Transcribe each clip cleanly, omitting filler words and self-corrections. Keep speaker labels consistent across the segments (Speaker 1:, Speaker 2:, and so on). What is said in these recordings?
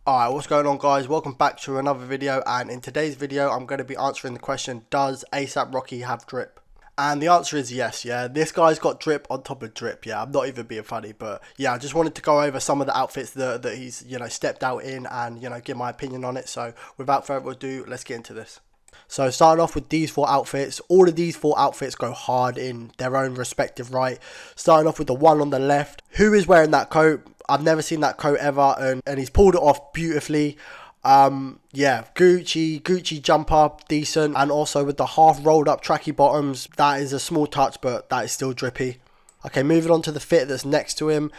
Speaker 1: Alright, what's going on guys? Welcome back to another video, and in today's video I'm going to be answering the question, does ASAP Rocky have drip? And the answer is yes, yeah. This guy's got drip on top of drip, yeah. I'm not even being funny, but yeah, I just wanted to go over some of the outfits that he's, stepped out in and, give my opinion on it. So without further ado, let's get into this. So starting off with these four outfits, all of these four outfits go hard in their own respective right. Starting off with the one on the left, who is wearing that coat? I've never seen that coat ever, and he's pulled it off beautifully. Yeah, Gucci jumper, decent, and also with the half rolled up tracky bottoms, that is a small touch, but that is still drippy. Okay, moving on to the fit that's next to him.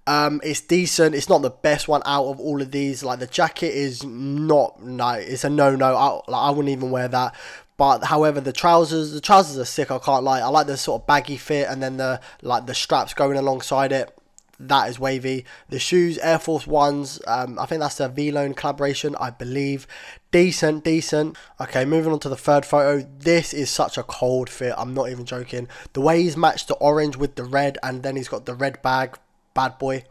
Speaker 1: It's decent. It's not the best one out of all of these. Like, the jacket is not, no, it's a no. I wouldn't even wear that. But however, the trousers are sick. I can't lie. I like the sort of baggy fit, and then the straps going alongside it. That is wavy. The shoes, Air Force Ones. I think that's a V-Lone collaboration, I believe. Decent. Okay, moving on to the third photo. This is such a cold fit. I'm not even joking. The way he's matched the orange with the red, and then he's got the red bag. Bad boy.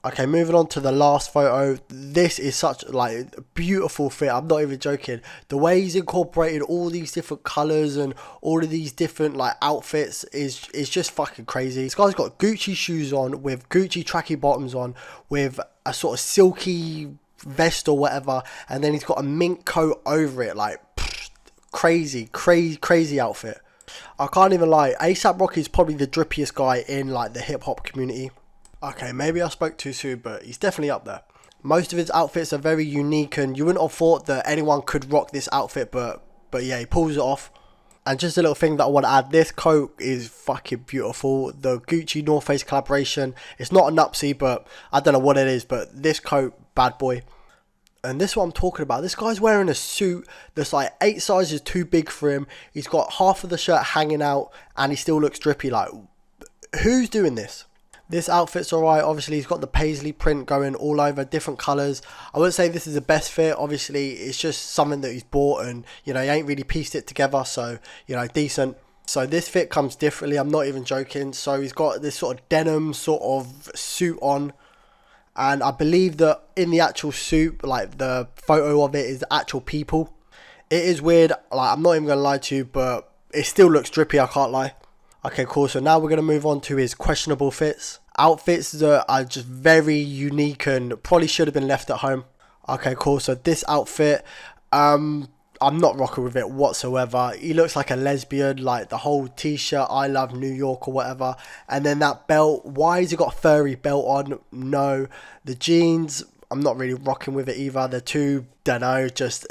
Speaker 1: Okay, moving on to the last photo. This is such like a beautiful fit. I'm not even joking. The way he's incorporated all these different colors and all of these different like outfits is just fucking crazy. This guy's got Gucci shoes on with Gucci tracky bottoms on with a sort of silky vest or whatever, and then he's got a mink coat over it. Like, crazy outfit. I can't even lie. ASAP Rocky is probably the drippiest guy in like the hip hop community. Okay, maybe I spoke too soon, but he's definitely up there. Most of his outfits are very unique, and you wouldn't have thought that anyone could rock this outfit, but yeah, he pulls it off. And just a little thing that I want to add, this coat is fucking beautiful. The Gucci North Face collaboration, it's not a nupsy, but I don't know what it is, but this coat, bad boy. And this is what I'm talking about. This guy's wearing a suit that's like 8 sizes too big for him. He's got half of the shirt hanging out, and he still looks drippy. Like, who's doing this? This outfit's alright. Obviously, he's got the paisley print going all over, different colours. I wouldn't say this is the best fit. Obviously, it's just something that he's bought, and, he ain't really pieced it together. So, decent. So this fit comes differently. I'm not even joking. So he's got this sort of denim sort of suit on. And I believe that in the actual suit, like the photo of it is actual people. It is weird. Like, I'm not even going to lie to you, but it still looks drippy. I can't lie. Okay, cool. So now we're going to move on to his questionable fits. Outfits that are just very unique and probably should have been left at home. Okay, cool. So this outfit, I'm not rocking with it whatsoever. He looks like a lesbian, like the whole t-shirt, I love New York or whatever. And then that belt, why has he got a furry belt on? No. The jeans, I'm not really rocking with it either. They're too, dunno, just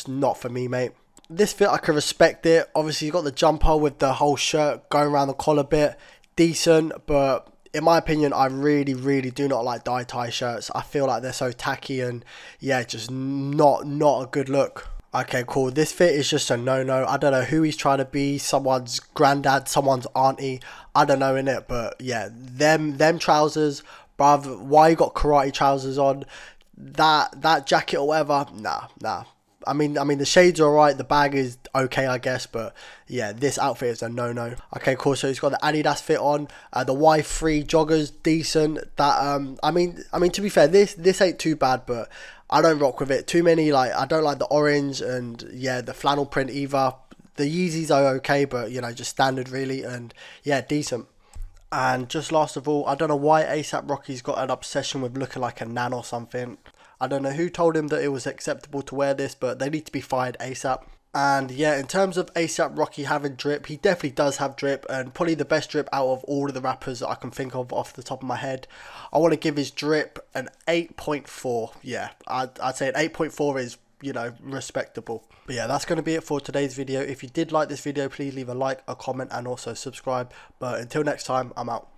Speaker 1: not for me, mate. This fit, I can respect it. Obviously, you got the jumper with the whole shirt going around the collar bit. Decent, but in my opinion, I really do not like dye-tie shirts. I feel like they're so tacky and, yeah, just not a good look. Okay, cool. This fit is just a no-no. I don't know who he's trying to be. Someone's granddad, someone's auntie. I don't know, innit? But, yeah, them trousers, bruv. Why you got karate trousers on? That jacket or whatever, nah. I mean, the shades are alright, the bag is okay, I guess, but yeah, this outfit is a no-no. Okay, cool, so he's got the Adidas fit on, the Y3 joggers, decent. That, I mean, to be fair, this ain't too bad, but I don't rock with it. Too many, like, I don't like the orange, and yeah, the flannel print either. The Yeezys are okay, but, just standard really, and yeah, decent. And just last of all, I don't know why ASAP Rocky's got an obsession with looking like a nan or something. I don't know who told him that it was acceptable to wear this, but they need to be fired ASAP. And yeah, in terms of ASAP Rocky having drip, he definitely does have drip, and probably the best drip out of all of the rappers that I can think of off the top of my head. I want to give his drip an 8.4. Yeah, I'd say an 8.4 is, respectable. But yeah, that's going to be it for today's video. If you did like this video, please leave a like, a comment, and also subscribe. But until next time, I'm out.